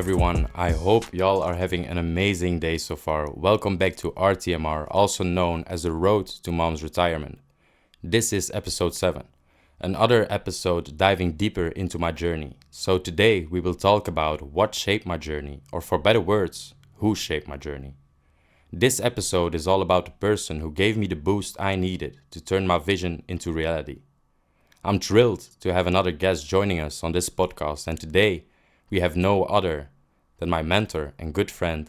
everyone? I hope y'all are having an amazing day so far. Welcome back to Rtmr, also known as the Road to Mom's Retirement. This is episode 7, another episode diving deeper into my journey. So today we will talk about what shaped my journey, or for better words, who shaped my journey. This episode is all about the person who gave me the boost I needed to turn my vision into reality. I'm thrilled to have another guest joining us on this podcast, and today we have no other than my mentor and good friend,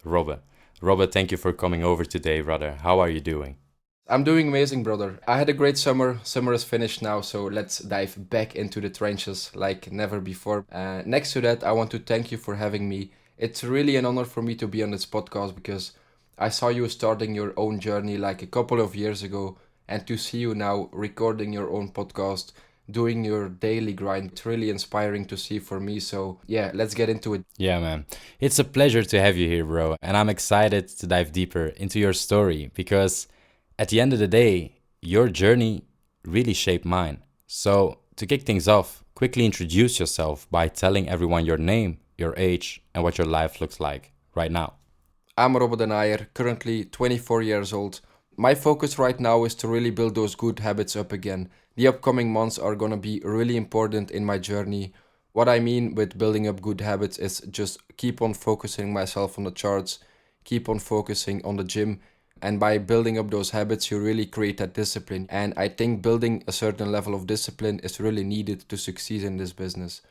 Robbe. Robbe, thank you for coming over today, brother. How are you doing? I'm doing amazing, brother. I had a great summer. Summer is finished now, so let's dive back into the trenches like never before. Next to that, I want to thank you for having me. It's really an honor for me to be on this podcast because I saw you starting your own journey like a couple of years ago, and to see you now recording your own podcast, doing your daily grind, it's really inspiring to see for me. So, yeah, let's get into it. Yeah, man. It's a pleasure to have you here, bro. And I'm excited to dive deeper into your story because at the end of the day, your journey really shaped mine. So, to kick things off, quickly introduce yourself by telling everyone your name, your age, and what your life looks like right now. I'm Robert Nayer, currently 24 years old. My focus right now is to really build those good habits up again. The upcoming months are gonna be really important in my journey. What I mean with building up good habits is just keep on focusing myself on the charts, keep on focusing on the gym, and by building up those habits, you really create that discipline. And I think building a certain level of discipline is really needed to succeed in this business.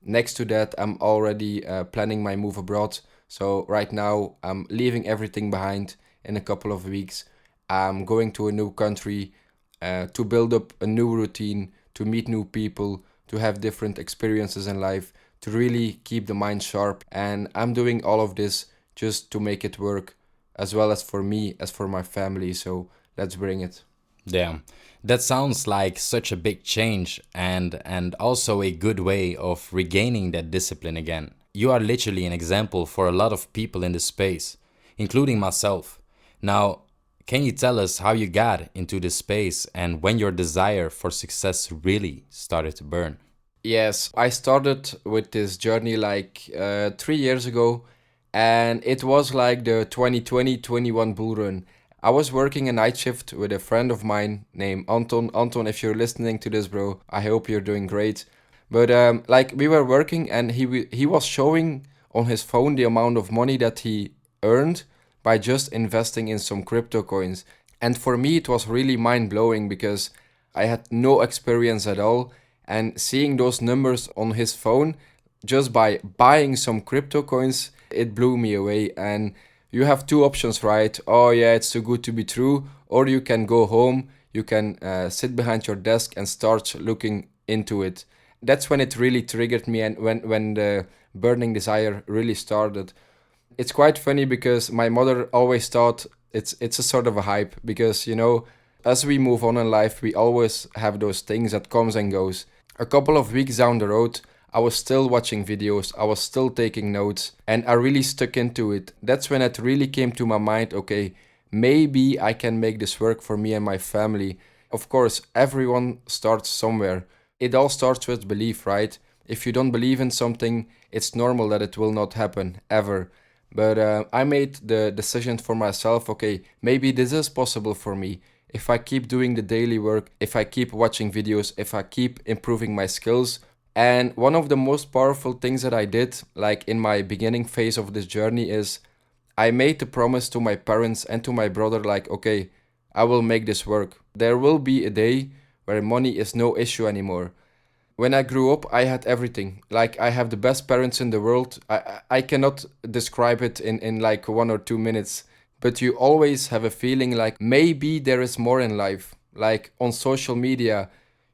Next to that, I'm already planning my move abroad. So right now, I'm leaving everything behind in a couple of weeks. I'm going to a new country to build up a new routine, to meet new people, to have different experiences in life, to really keep the mind sharp. And I'm doing all of this just to make it work, as well as for me, as for my family. So let's bring it. Damn, that sounds like such a big change and also a good way of regaining that discipline again. You are literally an example for a lot of people in this space, including myself. Now, can you tell us how you got into this space and when your desire for success really started to burn? Yes, I started with this journey like 3 years ago, and it was like the 2020-21 bull run. I was working a night shift with a friend of mine named Anton. Anton, if you're listening to this, bro, I hope you're doing great. But like we were working, and he was showing on his phone the amount of money that he earned by just investing in some crypto coins. And for me, it was really mind blowing because I had no experience at all. And seeing those numbers on his phone just by buying some crypto coins, it blew me away. And you have two options, right? Oh, yeah, it's too good to be true. Or you can go home, you can sit behind your desk and start looking into it. That's when it really triggered me, and when the burning desire really started. It's quite funny because my mother always thought it's a sort of a hype because as we move on in life we always have those things that comes and goes. A couple of weeks down the road, I was still watching videos, I was still taking notes, and I really stuck into it. That's when it really came to my mind, okay, maybe I can make this work for me and my family. Of course, everyone starts somewhere. It all starts with belief, right? If you don't believe in something, it's normal that it will not happen ever. But I made the decision for myself, okay, maybe this is possible for me. If I keep doing the daily work, if I keep watching videos, if I keep improving my skills. And one of the most powerful things that I did, like in my beginning phase of this journey, is I made the promise to my parents and to my brother, like, okay, I will make this work. There will be a day where money is no issue anymore. When I grew up, I had everything. Like, I have the best parents in the world. I cannot describe it in like 1 or 2 minutes. But you always have a feeling like maybe there is more in life. Like on social media,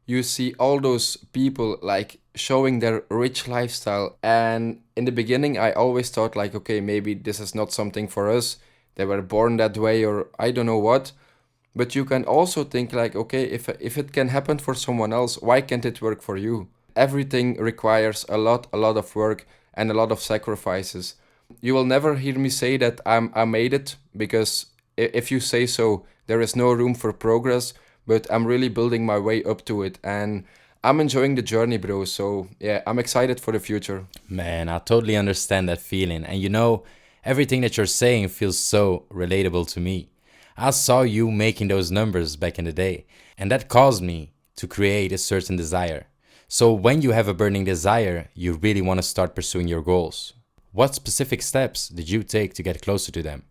you see all those people like showing their rich lifestyle. And in the beginning, I always thought like, okay, maybe this is not something for us. They were born that way, or I don't know what. But you can also think like, okay, if it can happen for someone else, why can't it work for you? Everything requires a lot of work and a lot of sacrifices. You will never hear me say that I made it, because if you say so, there is no room for progress, but I'm really building my way up to it. And I'm enjoying the journey, bro. So yeah, I'm excited for the future. Man, I totally understand that feeling. And everything that you're saying feels so relatable to me. I saw you making those numbers back in the day, and that caused me to create a certain desire. So, when you have a burning desire, you really want to start pursuing your goals. What specific steps did you take to get closer to them?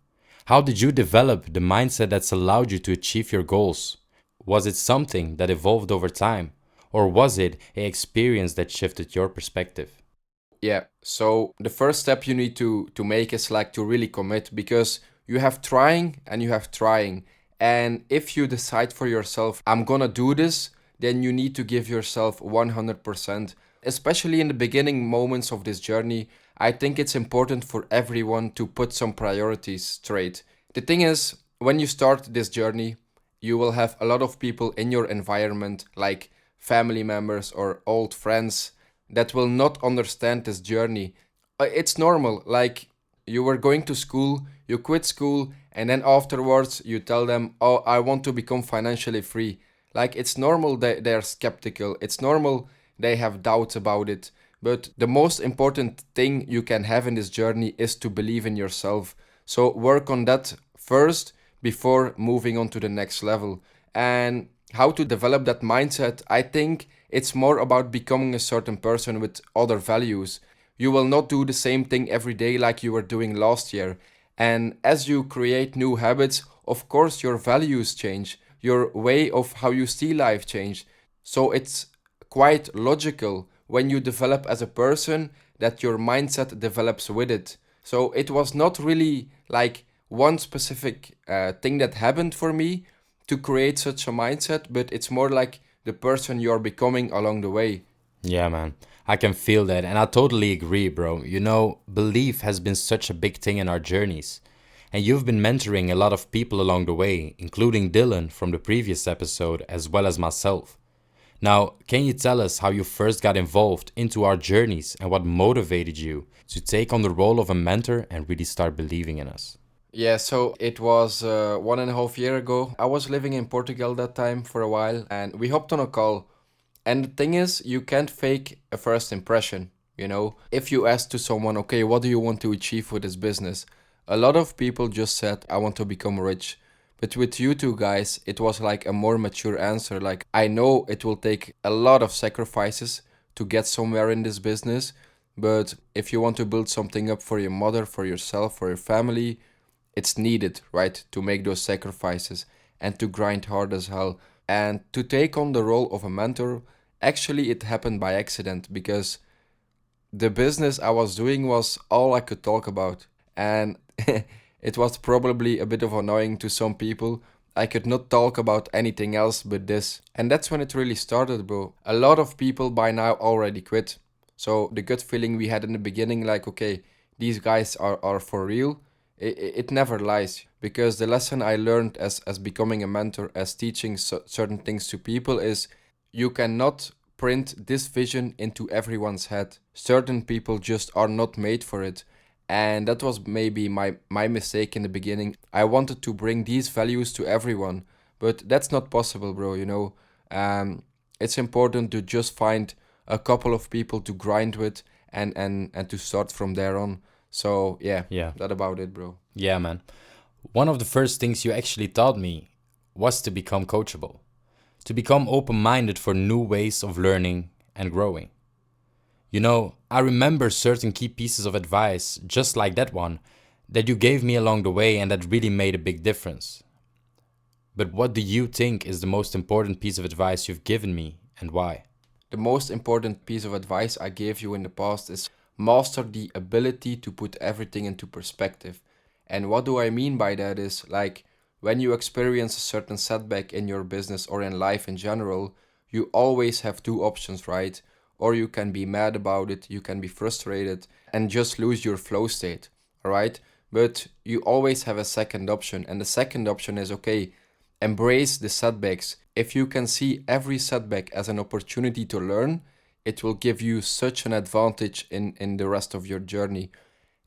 How did you develop the mindset that's allowed you to achieve your goals? Was it something that evolved over time? Or was it an experience that shifted your perspective? Yeah. So the first step you need to make is like to really commit, because you have trying and you have trying. And if you decide for yourself, I'm gonna do this, then you need to give yourself 100%. Especially in the beginning moments of this journey, I think it's important for everyone to put some priorities straight. The thing is, when you start this journey, you will have a lot of people in your environment, like family members or old friends, that will not understand this journey. It's normal. Like, you were going to school, you quit school, and then afterwards you tell them, "Oh, I want to become financially free." Like, it's normal that they're skeptical. It's normal they have doubts about it. But the most important thing you can have in this journey is to believe in yourself. So work on that first before moving on to the next level. And how to develop that mindset, I think it's more about becoming a certain person with other values. You will not do the same thing every day like you were doing last year. And as you create new habits, of course your values change, your way of how you see life change. So it's quite logical when you develop as a person that your mindset develops with it. So it was not really like one specific thing that happened for me to create such a mindset, but it's more like the person you're becoming along the way. Yeah, man. I can feel that. And I totally agree, bro. Belief has been such a big thing in our journeys. And you've been mentoring a lot of people along the way, including Dylan from the previous episode, as well as myself. Now, can you tell us how you first got involved into our journeys and what motivated you to take on the role of a mentor and really start believing in us? Yeah, so it was 1.5 year ago. I was living in Portugal that time for a while, and we hopped on a call. And the thing is, you can't fake a first impression, you know? If you ask to someone, okay, what do you want to achieve with this business? A lot of people just said, I want to become rich. But with you two guys, it was like a more mature answer. Like, I know it will take a lot of sacrifices to get somewhere in this business, but if you want to build something up for your mother, for yourself, for your family, it's needed, right, to make those sacrifices and to grind hard as hell. And to take on the role of a mentor, actually, it happened by accident, because the business I was doing was all I could talk about. And it was probably a bit of annoying to some people. I could not talk about anything else but this. And that's when it really started, bro. A lot of people by now already quit. So the gut feeling we had in the beginning, like, okay, these guys are for real, it never lies. Because the lesson I learned as becoming a mentor, as teaching certain things to people, is you cannot print this vision into everyone's head. Certain people just are not made for it. And that was maybe my mistake in the beginning. I wanted to bring these values to everyone, but that's not possible, bro. Um, it's important to just find a couple of people to grind with, and to start from there on. So yeah, Yeah. that about it, bro. Yeah, man. One of the first things you actually taught me was to become coachable, to become open minded for new ways of learning and growing. I remember certain key pieces of advice, just like that one, that you gave me along the way and that really made a big difference. But what do you think is the most important piece of advice you've given me and why? The most important piece of advice I gave you in the past is master the ability to put everything into perspective. And what do I mean by that is, like, when you experience a certain setback in your business or in life in general, you always have two options, right? Or you can be mad about it, you can be frustrated and just lose your flow state, all right? But you always have a second option, and the second option is, okay, embrace the setbacks. If you can see every setback as an opportunity to learn, it will give you such an advantage in the rest of your journey.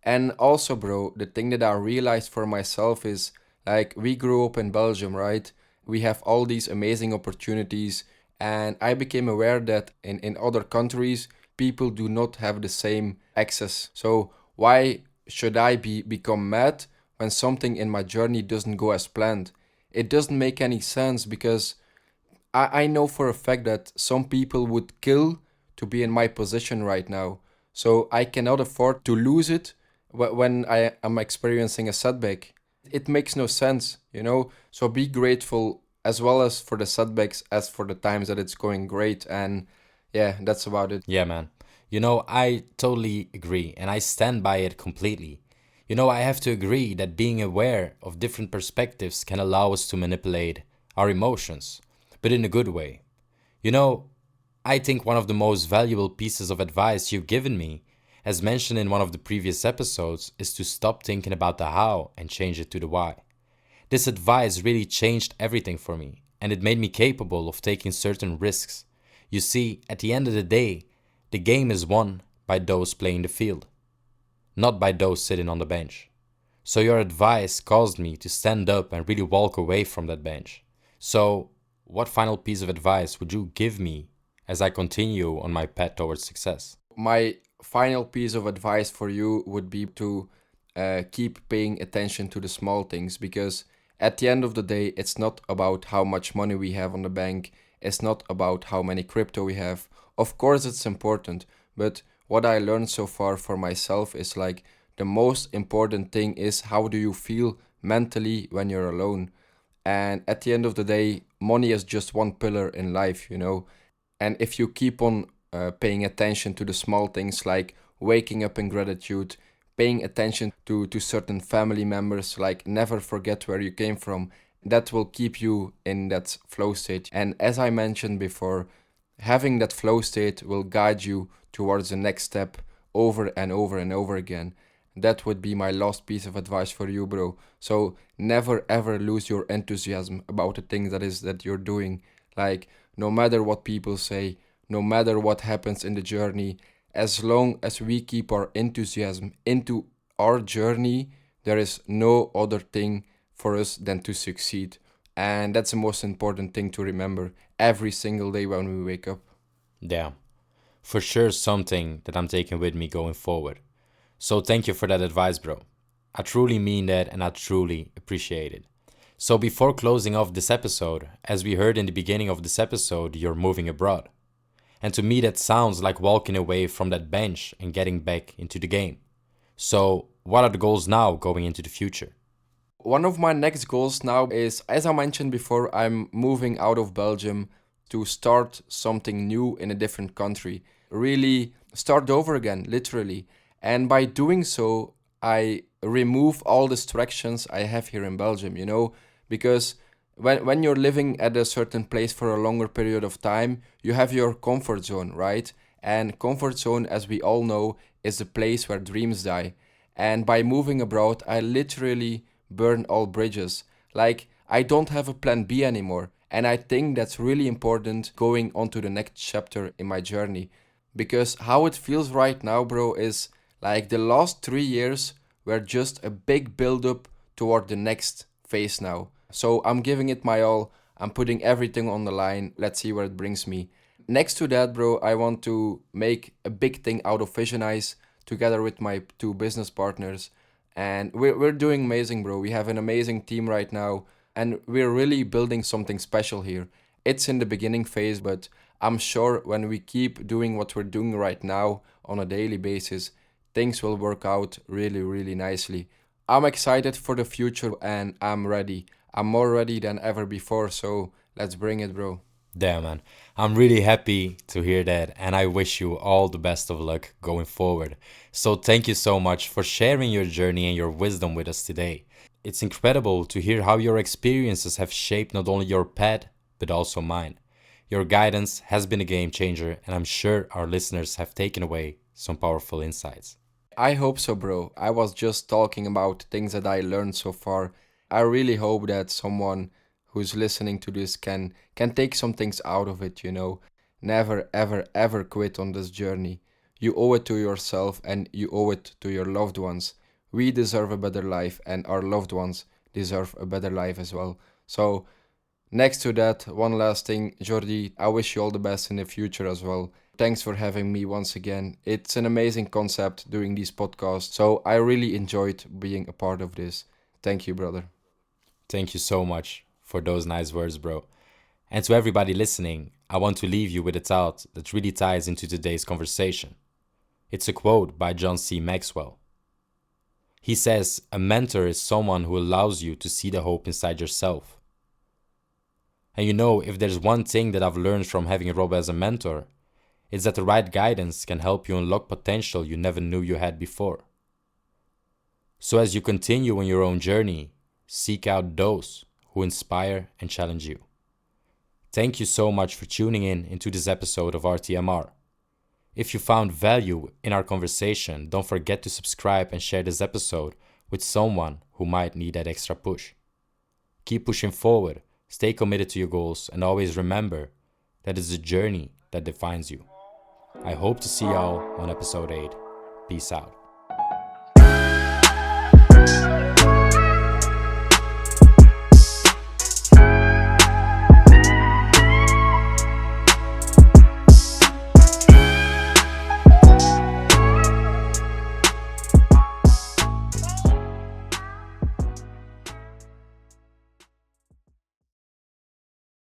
And also, bro, the thing that I realized for myself is, like, we grew up in Belgium, right? We have all these amazing opportunities, And I became aware that in other countries, people do not have the same access. So why should I become mad when something in my journey doesn't go as planned? It doesn't make any sense because I know for a fact that some people would kill to be in my position right now. So I cannot afford to lose it when I am experiencing a setback. It makes no sense, you know? So be grateful as well as for the setbacks as for the times that it's going great. And yeah, that's about it. Yeah, man. I totally agree and I stand by it completely. I have to agree that being aware of different perspectives can allow us to manipulate our emotions, but in a good way. You know, I think one of the most valuable pieces of advice you've given me, as mentioned in one of the previous episodes, is to stop thinking about the how and change it to the why. This advice really changed everything for me, and it made me capable of taking certain risks. You see, at the end of the day, the game is won by those playing the field, not by those sitting on the bench. So your advice caused me to stand up and really walk away from that bench. So, what final piece of advice would you give me as I continue on my path towards success? My final piece of advice for you would be to keep paying attention to the small things because at the end of the day, it's not about how much money we have on the bank, it's not about how many crypto we have. Of course, it's important, but what I learned so far for myself is like the most important thing is how do you feel mentally when you're alone. And at the end of the day, money is just one pillar in life, you know. And if you keep on paying attention to the small things like waking up in gratitude, paying attention to certain family members, like never forget where you came from, that will keep you in that flow state. And as I mentioned before, having that flow state will guide you towards the next step over and over and over again. That would be my last piece of advice for you, bro. So never ever lose your enthusiasm about the things that you're doing. Like no matter what people say, no matter what happens in the journey, as long as we keep our enthusiasm into our journey, there is no other thing for us than to succeed. And that's the most important thing to remember every single day when we wake up. Damn, for sure something that I'm taking with me going forward. So thank you for that advice, bro. I truly mean that and I truly appreciate it. So before closing off this episode, as we heard in the beginning of this episode, you're moving abroad. And to me, that sounds like walking away from that bench and getting back into the game. So, what are the goals now going into the future? One of my next goals now is, as I mentioned before, I'm moving out of Belgium to start something new in a different country. Really start over again, literally. And by doing so, I remove all distractions I have here in Belgium, you know, because when you're living at a certain place for a longer period of time, you have your comfort zone, right? And comfort zone, as we all know, is the place where dreams die. And by moving abroad, I literally burn all bridges. Like, I don't have a plan B anymore. And I think that's really important going on to the next chapter in my journey. Because how it feels right now, bro, is like the last 3 years were just a big build up toward the next phase now. So I'm giving it my all. I'm putting everything on the line. Let's see where it brings me. Next to that, bro, I want to make a big thing out of Visionize together with my two business partners. And we're doing amazing, bro. We have an amazing team right now. And we're really building something special here. It's in the beginning phase, but I'm sure when we keep doing what we're doing right now on a daily basis, things will work out really, really nicely. I'm excited for the future and I'm ready. I'm more ready than ever before, so let's bring it, bro. Damn, man. I'm really happy to hear that, and I wish you all the best of luck going forward. So, thank you so much for sharing your journey and your wisdom with us today. It's incredible to hear how your experiences have shaped not only your path, but also mine. Your guidance has been a game changer, and I'm sure our listeners have taken away some powerful insights. I hope so, bro. I was just talking about things that I learned so far. I really hope that someone who's listening to this can take some things out of it, you know. Never ever ever quit on this journey. You owe it to yourself and you owe it to your loved ones. We deserve a better life and our loved ones deserve a better life as well. So Next to that, one last thing, Jordi, I wish you all the best in the future as well. Thanks for having me once again. It's an amazing concept doing these podcasts, so I really enjoyed being a part of this. Thank you, brother. Thank you so much for those nice words, bro. And to everybody listening, I want to leave you with a thought that really ties into today's conversation. It's a quote by John C. Maxwell. He says, "A mentor is someone who allows you to see the hope inside yourself." And you know, if there's one thing that I've learned from having Rob as a mentor, it's that the right guidance can help you unlock potential you never knew you had before. So as you continue on your own journey, seek out those who inspire and challenge you. Thank you so much for tuning in into this episode of RTMR. If you found value in our conversation, don't forget to subscribe and share this episode with someone who might need that extra push. Keep pushing forward, stay committed to your goals, and always remember that it's the journey that defines you. I hope to see y'all on episode 8. Peace out.